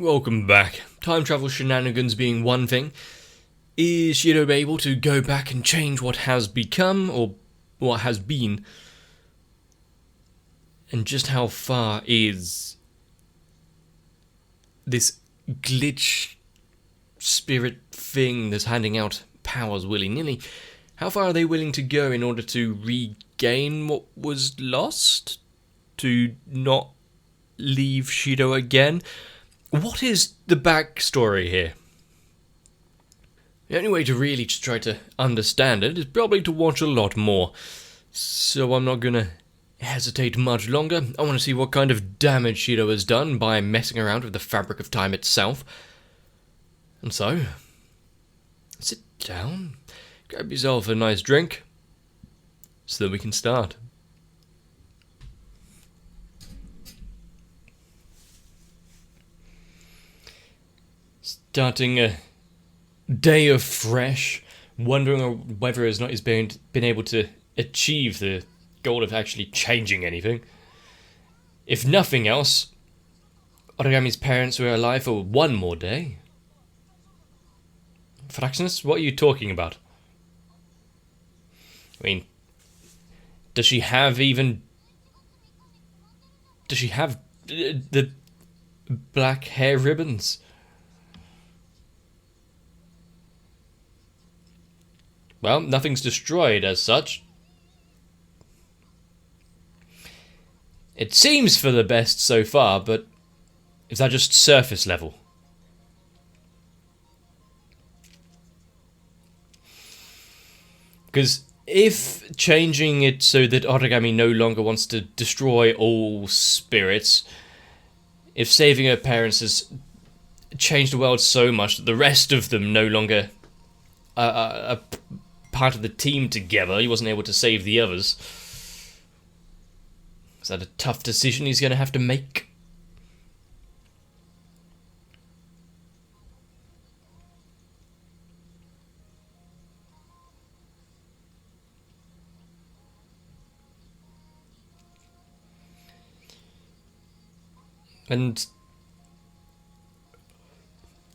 Welcome back. Time travel shenanigans being one thing, is Shido able to go back and change what has become, or what has been? And just how far is this glitch spirit thing that's handing out powers willy-nilly? How far are they willing to go in order to regain what was lost? To not leave Shido again? What is the backstory here? The only way to really try to understand it is probably to watch a lot more. So I'm not gonna hesitate much longer. I want to see what kind of damage Shido has done by messing around with the fabric of time itself. And so, sit down, grab yourself a nice drink, so that we can start. Starting a day of fresh, wondering whether or not he's been able to achieve the goal of actually changing anything. If nothing else, Origami's parents were alive for one more day. Fraxinus, what are you talking about? I mean, does she have the black hair ribbons? Well, nothing's destroyed as such. It seems for the best so far, but is that just surface level? Because if changing it so that Origami no longer wants to destroy all spirits, if saving her parents has changed the world so much that the rest of them no longer are part of the team together, he wasn't able to save the others. Is that a tough decision he's going to have to make? And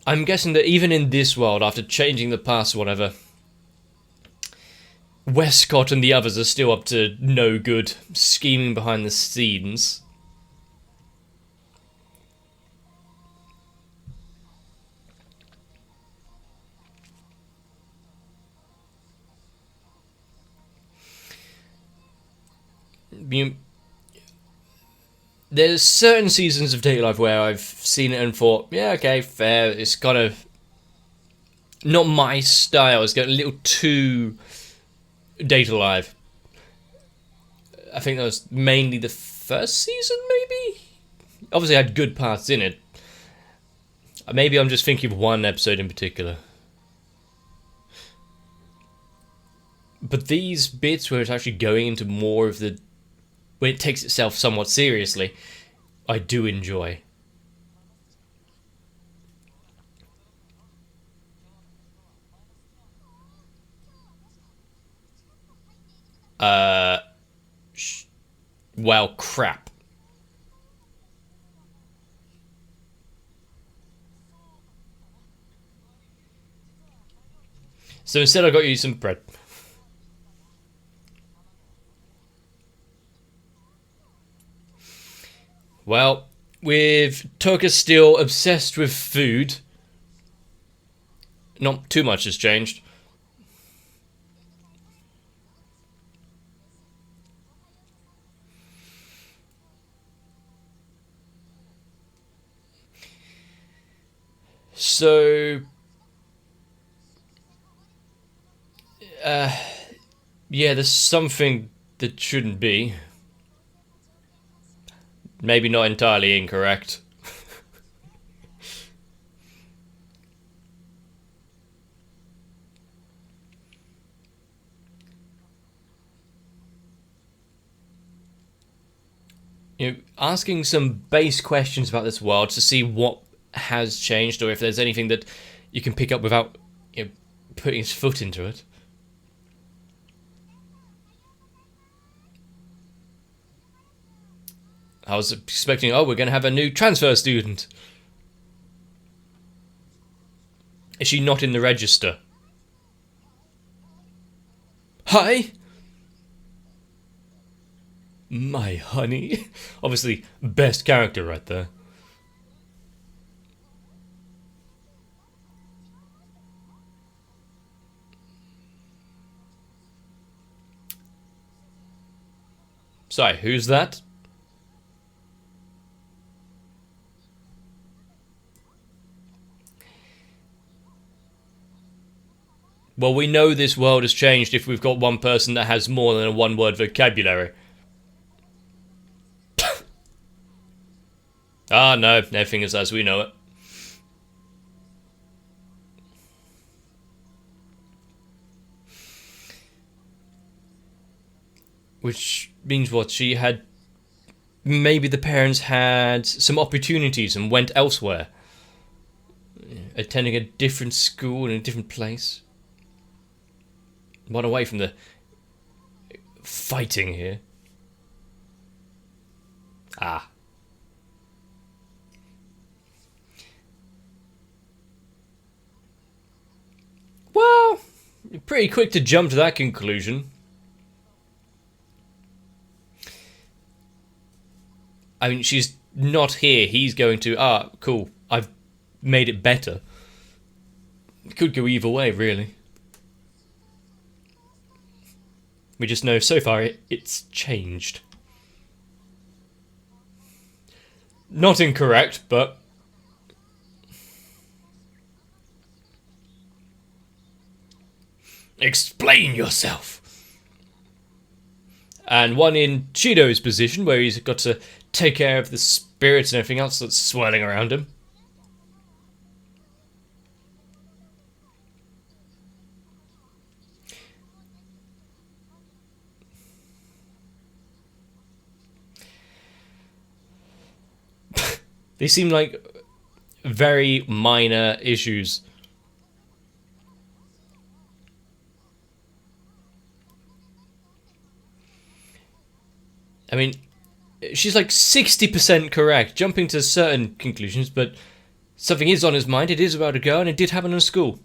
I'm guessing that even in this world, after changing the past or whatever, Westcott and the others are still up to no good, scheming behind the scenes. There's certain seasons of Date Life where I've seen it and thought, yeah, okay, fair, it's kind of not my style, it's getting a little too Date Alive. I think that was mainly the first season, maybe? Obviously, I had good parts in it. Maybe I'm just thinking of one episode in particular. But these bits where it's actually going into more of the... when it takes itself somewhat seriously, I do enjoy. Well, crap. So instead I got you some bread. Well, with Toka still obsessed with food, not too much has changed. So, yeah, there's something that shouldn't be. Maybe not entirely incorrect. Asking some base questions about this world to see what has changed, or if there's anything that you can pick up without putting his foot into it. I was expecting, oh, we're going to have a new transfer student. Is she not in the register? Hi? My honey. Obviously, best character right there. Sorry, who's that? Well, we know this world has changed if we've got one person that has more than a one-word vocabulary. Ah, no, everything is as we know it. Which means what? She had... Maybe the parents had some opportunities and went elsewhere. Attending a different school in a different place. One away from the fighting here. Ah. Well, you're pretty quick to jump to that conclusion. I mean, she's not here. He's going to, cool, I've made it better. It could go either way, really. We just know so far it's changed. Not incorrect, but... Explain yourself! And one in Chido's position, where he's got to take care of the spirits and everything else that's swirling around him. They seem like very minor issues. I mean, she's like 60% correct, jumping to certain conclusions, but something is on his mind. It is about a girl, and it did happen in school.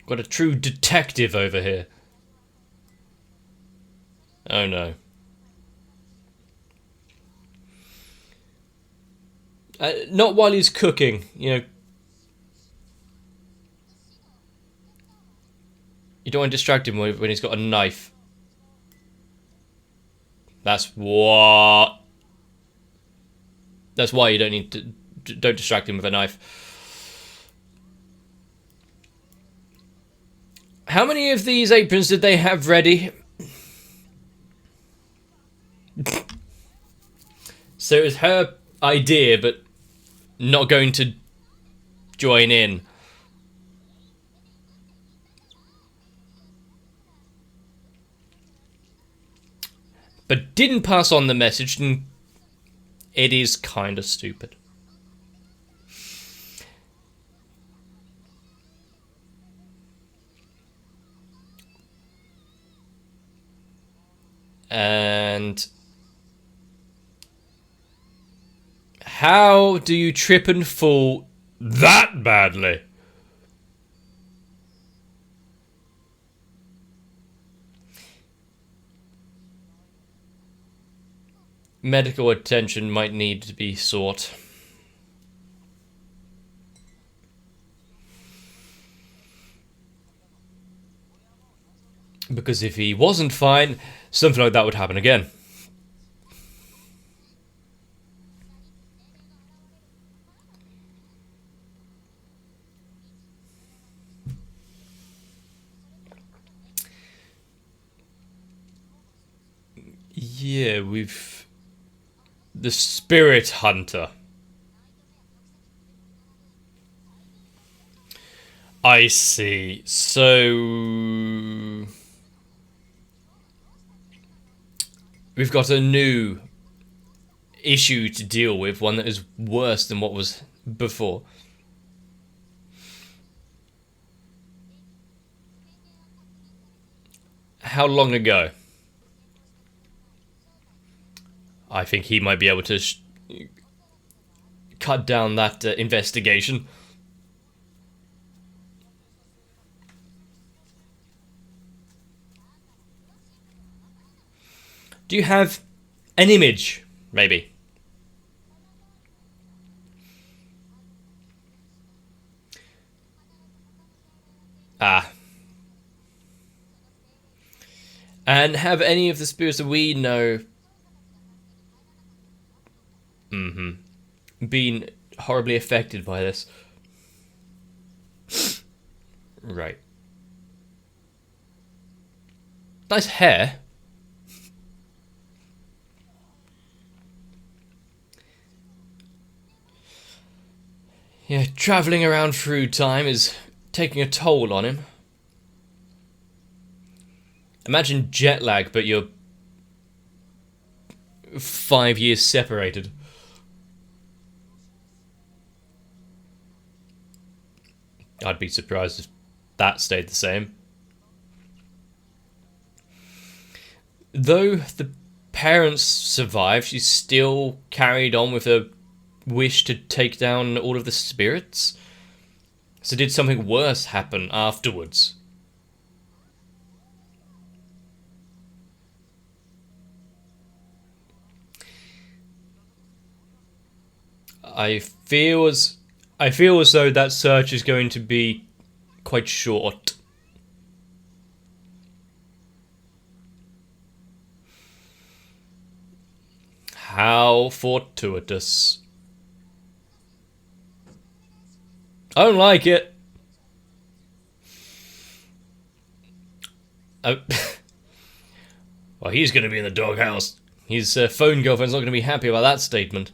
Got a true detective over here. Oh no. Not while he's cooking, you know. You don't want to distract him when he's got a knife. That's what. That's why you don't need to. Don't distract him with a knife. How many of these aprons did they have ready? So it was her idea, but not going to join in. But didn't pass on the message, and it is kind of stupid. And how do you trip and fall that badly? Medical attention might need to be sought. Because if he wasn't fine, something like that would happen again. Yeah, we've... The Spirit Hunter. I see. So... We've got a new issue to deal with, one that is worse than what was before. How long ago? I think he might be able to cut down that investigation. Do you have an image, maybe? Ah. And have any of the spirits that we know been horribly affected by this? Right. Nice hair. Yeah, travelling around through time is taking a toll on him. Imagine jet lag, but you're 5 years separated. I'd be surprised if that stayed the same. Though the parents survived, she still carried on with her wish to take down all of the spirits. So did something worse happen afterwards? I feel as though that search is going to be quite short. How fortuitous. I don't like it. Well, he's going to be in the doghouse. His phone girlfriend's not going to be happy about that statement.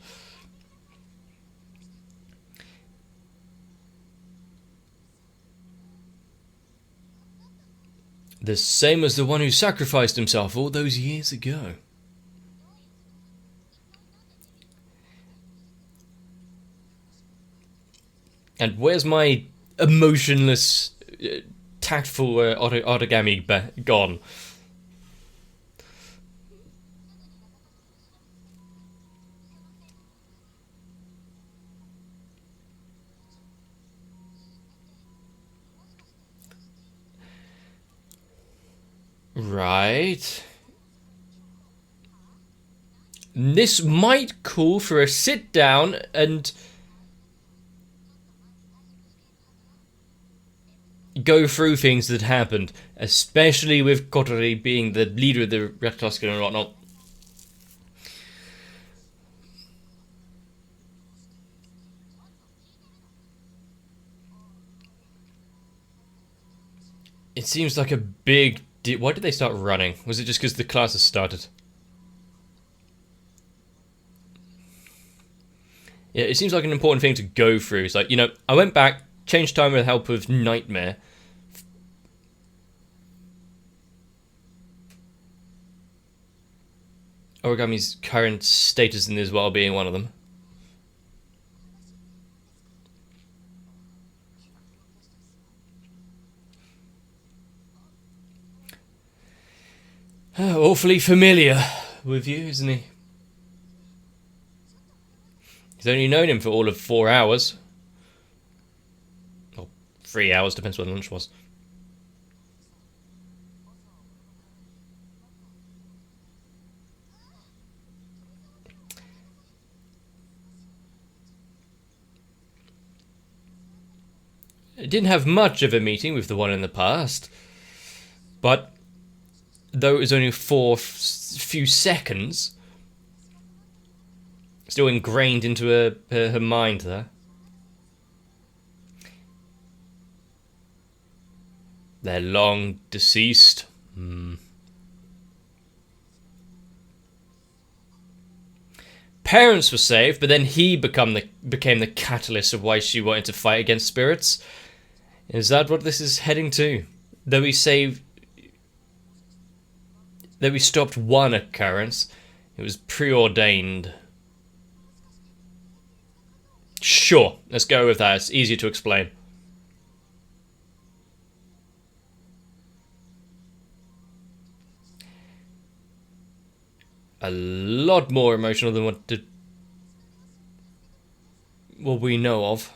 The same as the one who sacrificed himself all those years ago. And where's my emotionless, tactful origami gone? Right. This might call for a sit down and go through things that happened, especially with Kotori being the leader of the Red Tusk and whatnot. It seems like a big why did they start running? Was it just because the classes started? Yeah, it seems like an important thing to go through. It's like, I went back, changed time with the help of Nightmare. Origami's current status in this world being one of them. Awfully familiar with you, isn't he? He's only known him for all of 4 hours. Or 3 hours, depends when lunch was. Didn't have much of a meeting with the one in the past, but though it was only for few seconds, still ingrained into her mind there. They're long deceased. Parents were saved, but then he became the catalyst of why she wanted to fight against spirits. Is that what this is heading to? That we stopped one occurrence, it was preordained. Sure, let's go with that. It's easier to explain. A lot more emotional than what did. what we know of.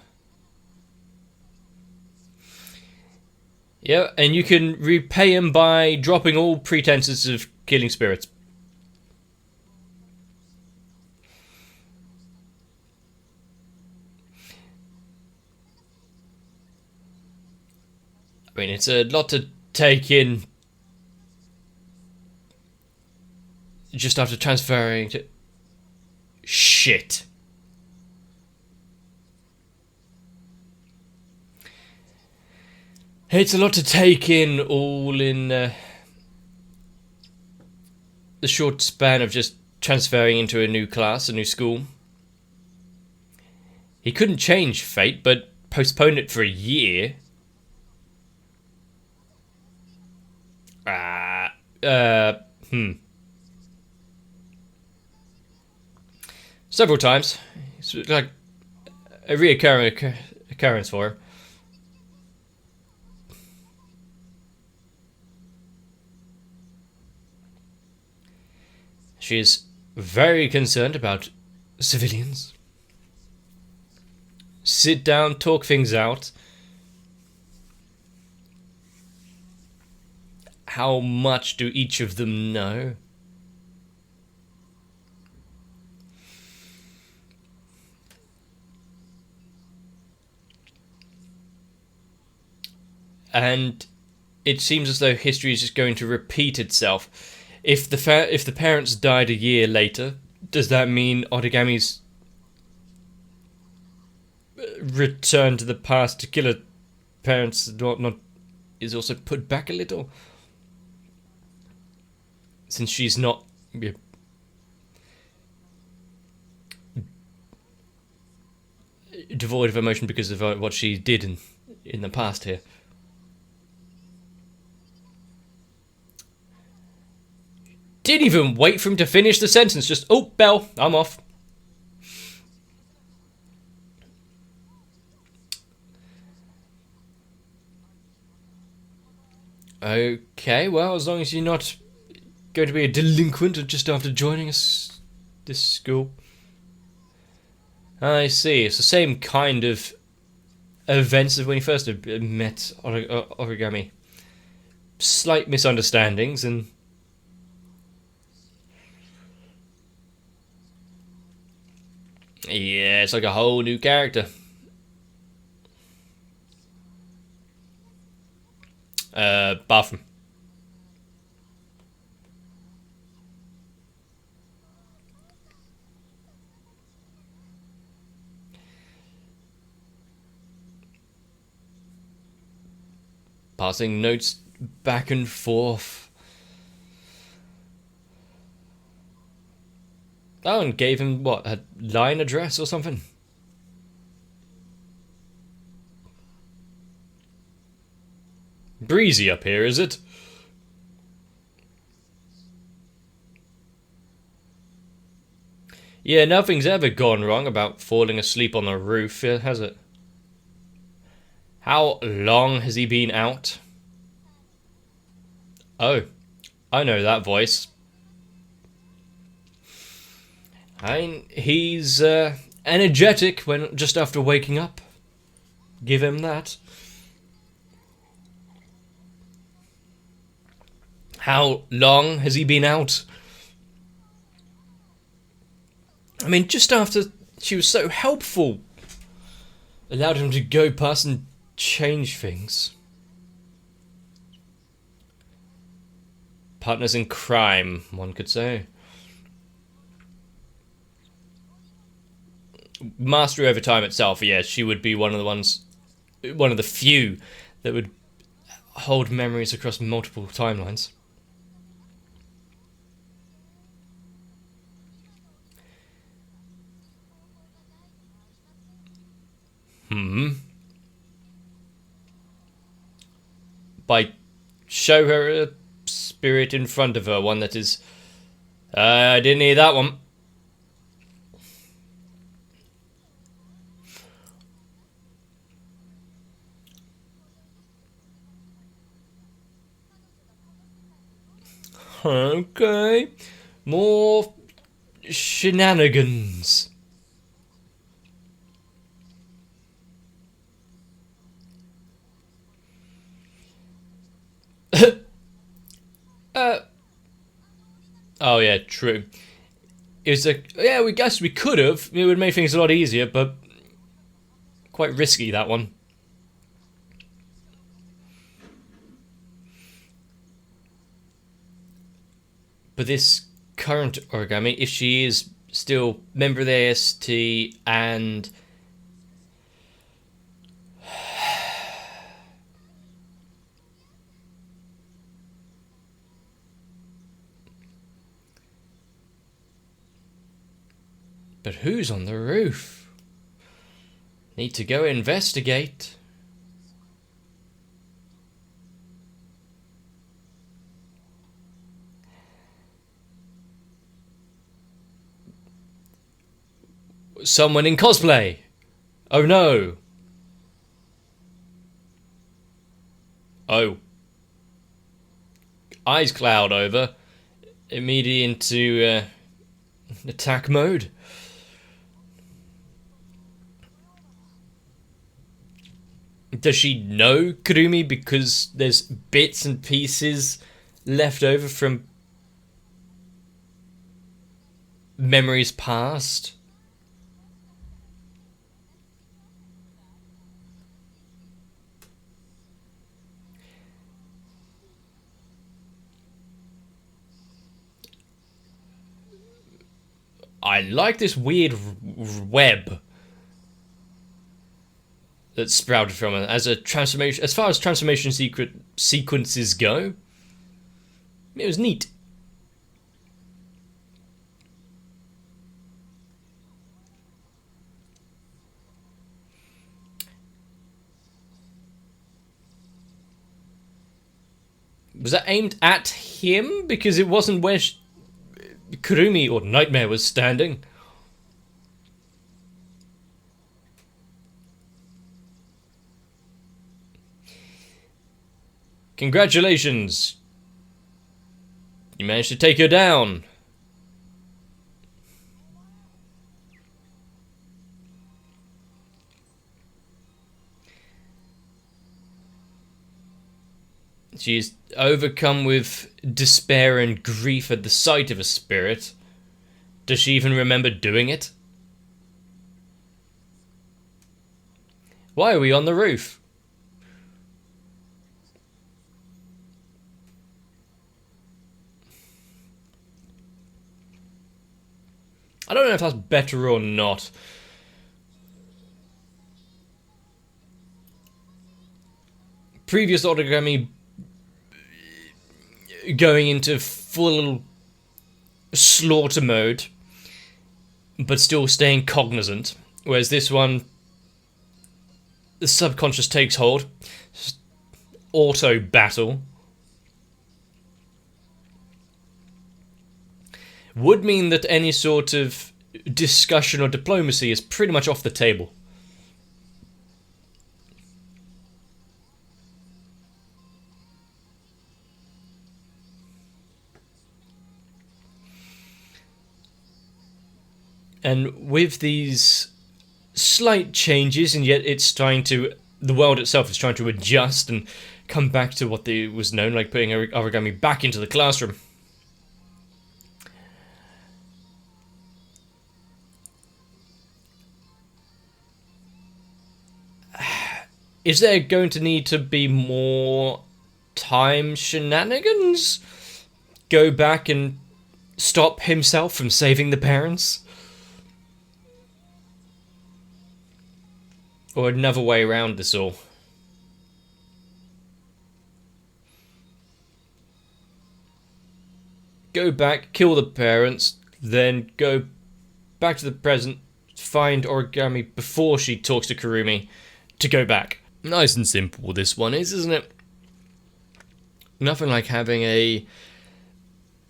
Yeah, and you can repay him by dropping all pretenses of killing spirits. I mean, it's a lot to take in just after transferring to... Shit. It's a lot to take in all in the short span of just transferring into a new class, a new school. He couldn't change fate, but postpone it for a year. Several times. It's like a reoccurring occurrence for him. She is very concerned about civilians. Sit down, talk things out. How much do each of them know? And it seems as though history is just going to repeat itself. If the parents died a year later, does that mean Origami's return to the past to kill her parents and whatnot is also put back a little? Since she's not devoid of emotion because of what she did in the past here. Didn't even wait for him to finish the sentence. Just, oh, bell, I'm off. Okay, well, as long as you're not going to be a delinquent just after joining us, this school. I see. It's the same kind of events as when you first met Origami. Slight misunderstandings and... Yeah, it's like a whole new character. Bathroom. Passing notes back and forth. Oh, and gave him, what, a line address or something? Breezy up here, is it? Yeah, nothing's ever gone wrong about falling asleep on the roof, has it? How long has he been out? Oh, I know that voice. He's energetic when just after waking up. Give him that. How long has he been out? I mean, just after she was so helpful. Allowed him to go past and change things. Partners in crime, one could say. Mastery over time itself, yes, she would be one of the few that would hold memories across multiple timelines. By show her a spirit in front of her, one that is... I didn't hear that one. Okay. More shenanigans. Uh, oh yeah, true. It's a yeah. We guess we could have. It would make things a lot easier, but quite risky that one. But this current origami, if she is still member of the AST and but who's on the roof? Need to go investigate. Someone in cosplay. Oh no. Oh. Eyes cloud over. Immediately into attack mode. Does she know Kurumi because there's bits and pieces left over from memories past? I like this weird web that sprouted from it as a transformation. As far as transformation sequences go, it was neat. Was that aimed at him? Because it wasn't where Kurumi or Nightmare was standing. Congratulations! You managed to take her down. She's overcome with despair and grief at the sight of a spirit. Does she even remember doing it? Why are we on the roof? I don't know if that's better or not. Previous origami going into full slaughter mode, but still staying cognizant. Whereas this one, the subconscious takes hold. Auto battle. Would mean that any sort of discussion or diplomacy is pretty much off the table. And with these slight changes, and yet it's trying to, the world itself is trying to adjust and come back to what was known, like putting origami back into the classroom. Is there going to need to be more time shenanigans? Go back and stop himself from saving the parents? Or another way around this all? Go back, kill the parents, then go back to the present, find origami before she talks to Kurumi to go back. Nice and simple this one is, isn't it? Nothing like having a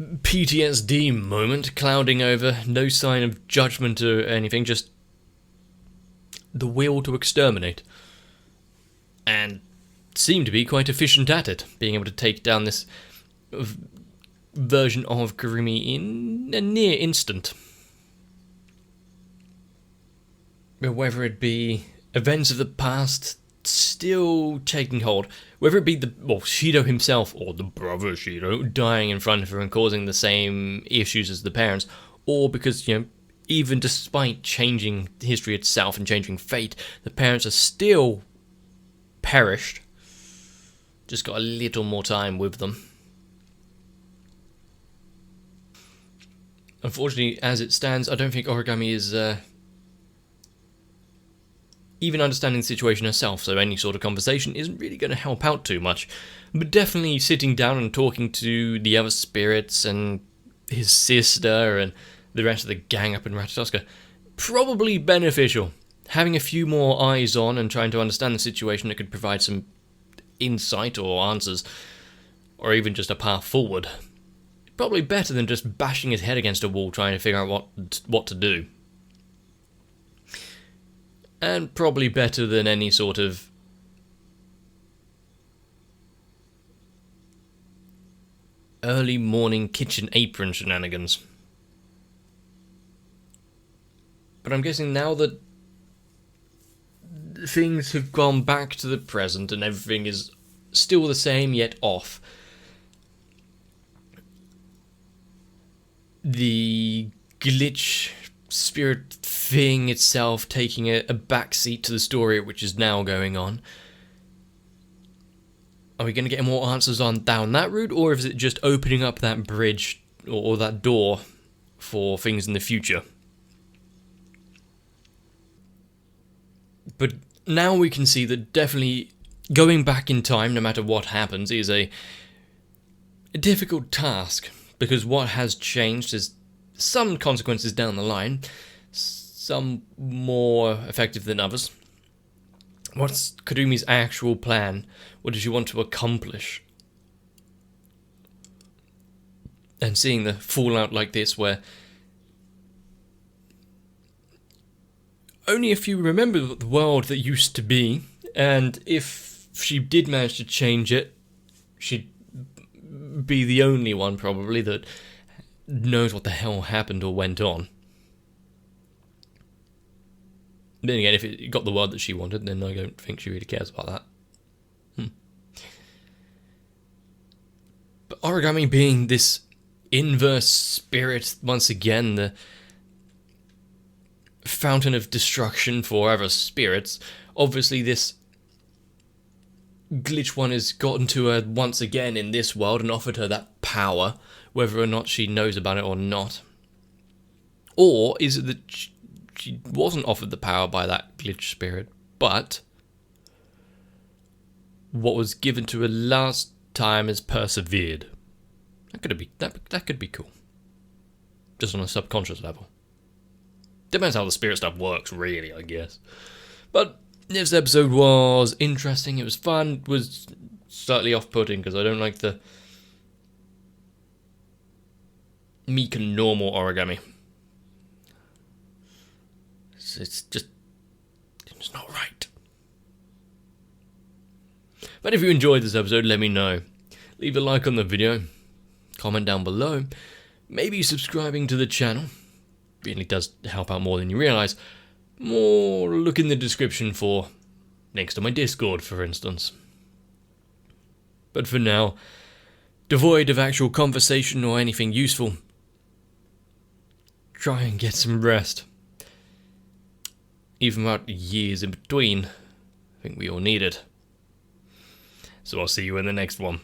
PTSD moment clouding over, no sign of judgment or anything, just the will to exterminate. And seem to be quite efficient at it, being able to take down this version of Kurumi in a near instant. But whether it be events of the past still taking hold, whether it be Shido himself or the brother Shido dying in front of her and causing the same issues as the parents, or because, even despite changing history itself and changing fate, the parents are still perished. Just got a little more time with them. Unfortunately, as it stands, I don't think Origami is even understanding the situation herself, so any sort of conversation isn't really going to help out too much. But definitely sitting down and talking to the other spirits and his sister and the rest of the gang up in Ratatoska, probably beneficial. Having a few more eyes on and trying to understand the situation that could provide some insight or answers, or even just a path forward. Probably better than just bashing his head against a wall trying to figure out what to do. And probably better than any sort of early morning kitchen apron shenanigans. But I'm guessing now that things have gone back to the present and everything is still the same yet off, the glitch spirit thing itself taking a backseat to the story which is now going on. Are we going to get more answers on down that route, or is it just opening up that bridge or that door for things in the future? But now we can see that definitely going back in time, no matter what happens, is a difficult task, because what has changed is some consequences down the line, some more effective than others. What's Kurumi's actual plan? What does she want to accomplish? And seeing the fallout like this, where only a few remember the world that used to be, and if she did manage to change it, she'd be the only one probably that knows what the hell happened or went on. Then again, if it got the world that she wanted, then I don't think she really cares about that. But Origami being this inverse spirit, once again, the fountain of destruction for other spirits, obviously this glitch one has gotten to her once again in this world and offered her that power, whether or not she knows about it or not. Or is it that she wasn't offered the power by that glitch spirit, but what was given to her last time has persevered? That could be cool. Just on a subconscious level. Depends how the spirit stuff works, really, I guess. But this episode was interesting, it was fun, it was slightly off-putting because I don't like the meek and normal Origami. It's not right. But if you enjoyed this episode, let me know. Leave a like on the video, comment down below, maybe subscribing to the channel. Really does help out more than you realise. More look in the description for links to my Discord, for instance. But for now, devoid of actual conversation or anything useful, try and get some rest. Even about years in between, I think we all need it. So I'll see you in the next one.